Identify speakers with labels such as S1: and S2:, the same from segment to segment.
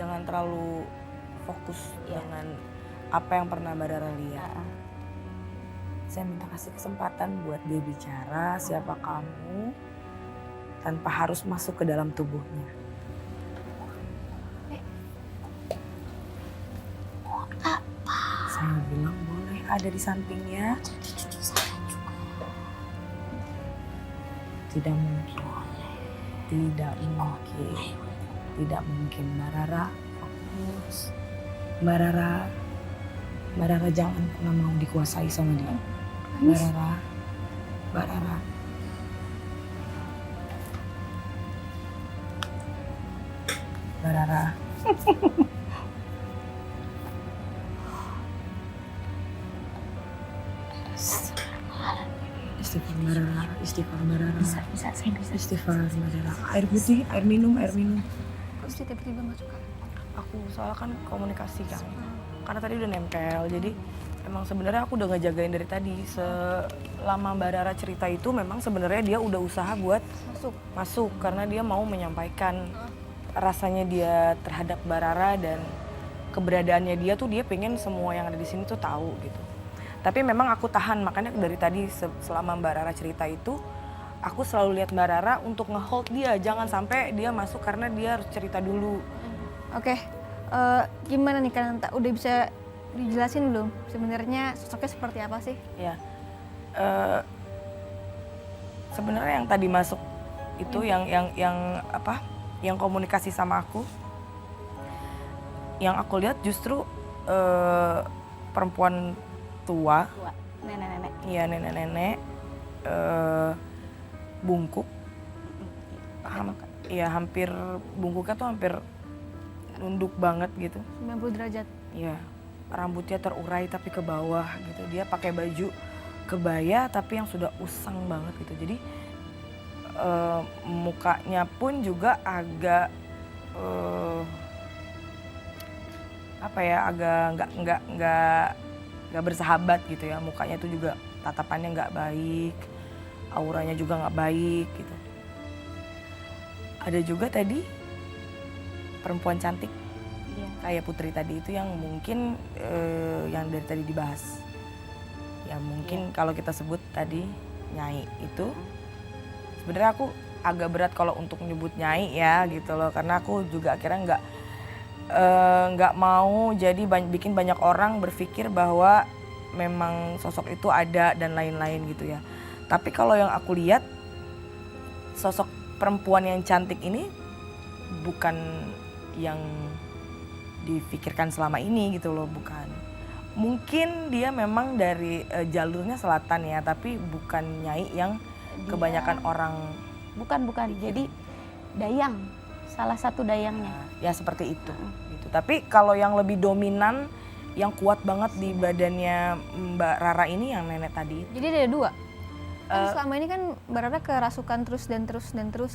S1: jangan terlalu fokus dengan apa yang pernah Mbak Rara lihat. Saya minta kasih kesempatan buat dia bicara siapa kamu tanpa harus masuk ke dalam tubuhnya. Saya bilang boleh ada di sampingnya. Tidak mungkin. Tidak mungkin. Tidak mungkin Mbak Rara. Fokus. Mbak Rara jangan pernah mau dikuasai sama dia. Mbak Rara. Mbak Rara. Mbak Rara. Istighfar Mbak Rara, istighfar Mbak Rara.
S2: Bisa, saya bisa.
S1: Istighfar Mbak Rara. Air putih, air minum.
S2: Kok bisa tiba-tiba nggak suka?
S1: Aku soalnya kan komunikasi kan. Karena tadi udah nempel, jadi emang sebenarnya aku udah ngejagain dari tadi. Selama Mbak Rara cerita itu memang sebenarnya dia udah usaha buat masuk karena dia mau menyampaikan rasanya dia terhadap Mbak Rara dan keberadaannya dia tuh dia pengen semua yang ada di sini tuh tahu gitu. Tapi memang aku tahan, makanya dari tadi selama Mbak Rara cerita itu aku selalu lihat Mbak Rara untuk nge-hold dia, jangan sampai dia masuk karena dia harus cerita dulu.
S2: Oke, gimana nih kan udah bisa dijelasin belum sebenarnya sosoknya seperti apa sih?
S1: Ya, sebenarnya yang tadi masuk itu yang komunikasi sama aku, yang aku lihat justru perempuan tua,
S2: Nenek-nenek.
S1: iya nenek-nenek, bungkuk, hampir bungkuknya tuh hampir nunduk banget gitu.
S2: 90 derajat.
S1: Iya, rambutnya terurai tapi ke bawah gitu. Dia pakai baju kebaya tapi yang sudah usang banget gitu. Jadi mukanya pun juga agak agak nggak bersahabat gitu ya. Mukanya itu juga tatapannya nggak baik, auranya juga nggak baik gitu. Ada juga tadi perempuan cantik kayak Putri tadi itu yang mungkin yang dari tadi dibahas. Ya mungkin kalau kita sebut tadi Nyai itu sebenarnya aku agak berat kalau untuk nyebut Nyai ya gitu loh, karena aku juga akhirnya nggak mau jadi bikin banyak orang berpikir bahwa memang sosok itu ada dan lain-lain gitu ya. Tapi kalau yang aku lihat sosok perempuan yang cantik ini bukan yang difikirkan selama ini gitu loh, bukan. Mungkin dia memang dari jalurnya selatan ya, tapi bukan Nyai yang kebanyakan orang.
S3: Bukan. Jadi Dayang, salah satu Dayangnya.
S1: Ya seperti itu. Gitu. Tapi kalau yang lebih dominan, yang kuat banget di badannya Mbak Rara ini yang nenek tadi.
S2: Jadi ada dua. Kan selama ini kan Mbak Rara kerasukan terus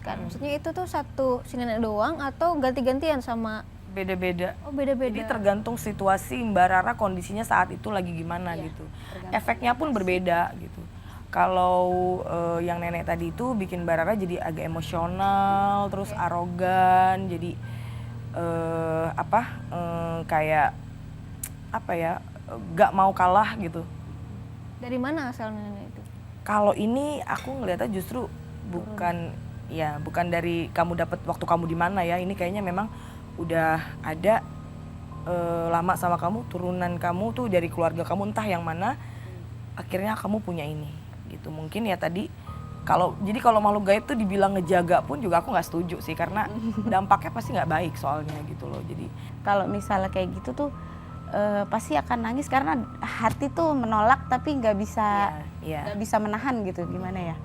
S2: kan. Maksudnya itu tuh satu si nenek doang atau ganti-gantian sama?
S1: Beda-beda.
S2: Oh beda-beda.
S1: Jadi tergantung situasi Mbak Rara kondisinya saat itu lagi gimana gitu. Efeknya pun berbeda gitu. Kalau yang nenek tadi itu bikin Mbak Rara jadi agak emosional, terus arogan, jadi gak mau kalah gitu.
S2: Dari mana asal nenek itu?
S1: Kalau ini aku ngelihatnya justru bukan dari kamu dapat waktu kamu di mana ya. Ini kayaknya memang udah ada lama sama kamu, turunan kamu tuh dari keluarga kamu entah yang mana, akhirnya kamu punya ini gitu. Mungkin ya tadi kalau makhluk gaib tuh dibilang ngejaga pun juga aku nggak setuju sih, karena dampaknya pasti nggak baik soalnya gitu loh. Jadi
S3: kalau misalnya kayak gitu tuh pasti akan nangis karena hati tuh menolak tapi nggak bisa menahan gitu, gimana ya.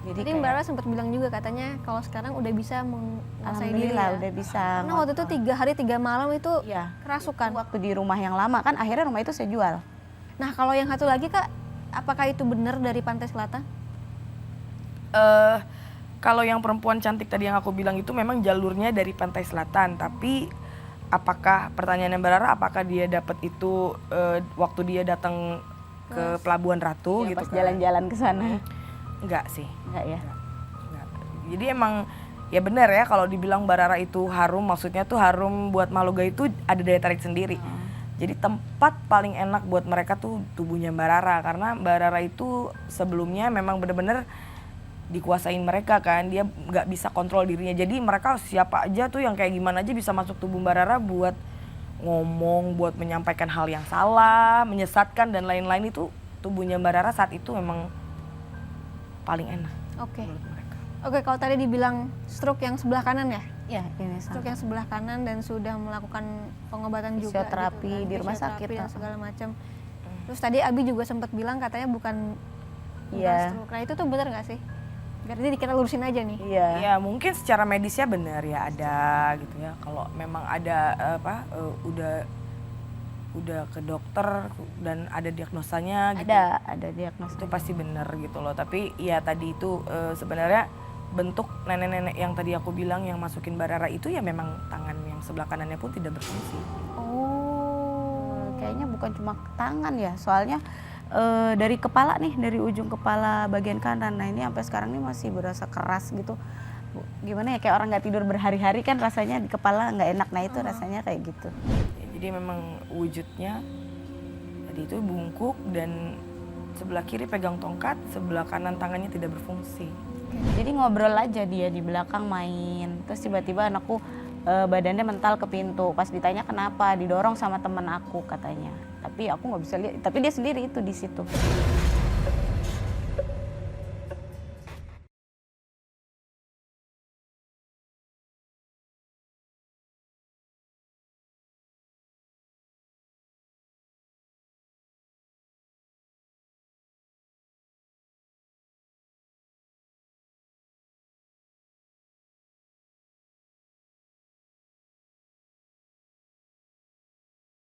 S2: Jadi Mbak Rara sempat bilang juga katanya kalau sekarang udah bisa menguasai diri ya.
S3: Udah bisa.
S2: Karena waktu itu 3 hari 3 malam itu kerasukan.
S3: Waktu di rumah yang lama kan akhirnya rumah itu saya jual.
S2: Nah kalau yang satu lagi Kak, apakah itu benar dari Pantai Selatan?
S1: Kalau yang perempuan cantik tadi yang aku bilang itu memang jalurnya dari Pantai Selatan, tapi apakah pertanyaannya Mbak Rara apakah dia dapat itu waktu dia datang ke Pelabuhan Ratu
S3: Ya,
S1: gitu
S3: pas
S1: kan?
S3: jalan-jalan ke sana.
S1: Enggak sih.
S3: Enggak ya.
S1: Enggak. Jadi emang ya benar ya kalau dibilang Mbak Rara itu harum, maksudnya tuh harum buat makhluk gaib itu ada daya tarik sendiri. Jadi tempat paling enak buat mereka tuh tubuhnya Mbak Rara, karena Mbak Rara itu sebelumnya memang bener-bener dikuasain mereka kan, dia nggak bisa kontrol dirinya. Jadi mereka siapa aja tuh yang kayak gimana aja bisa masuk tubuh Mbak Rara buat ngomong, buat menyampaikan hal yang salah, menyesatkan dan lain-lain. Itu tubuhnya Mbak Rara saat itu memang paling enak
S2: Oke.
S1: menurut mereka.
S2: Oke, kalau tadi dibilang stroke yang sebelah kanan ya?
S3: Ya, ini
S2: Stroke yang sebelah kanan dan sudah melakukan pengobatan juga
S3: Fisioterapi
S2: gitu kan,
S3: di rumah
S2: fisioterapi
S3: sakit,
S2: dan segala macam. Terus tadi Abi juga sempat bilang katanya bukan
S3: Iya.
S2: stroke. Nah itu tuh benar nggak sih? Berarti kita lurusin aja nih.
S3: Iya.
S1: Ya mungkin secara medisnya benar ya ada gitu ya. Kalau memang ada udah ke dokter dan ada diagnosanya gitu.
S3: Ada diagnosa.
S1: Itu pasti benar gitu loh. Tapi ya tadi itu sebenarnya bentuk nenek-nenek yang tadi aku bilang yang masukin Mbak Rara itu ya memang tangan yang sebelah kanannya pun tidak berfungsi.
S3: Oh, kayaknya bukan cuma tangan ya, soalnya dari kepala nih, dari ujung kepala bagian kanan. Nah ini sampai sekarang nih masih berasa keras gitu. Gimana ya, kayak orang nggak tidur berhari-hari kan rasanya di kepala nggak enak. Nah itu rasanya kayak gitu.
S1: Ya, jadi memang wujudnya tadi itu bungkuk dan sebelah kiri pegang tongkat, sebelah kanan tangannya tidak berfungsi.
S3: Jadi ngobrol aja dia di belakang main, terus tiba-tiba anakku badannya mental ke pintu. Pas ditanya kenapa, didorong sama temen aku katanya. Tapi aku nggak bisa lihat, tapi dia sendiri itu di situ.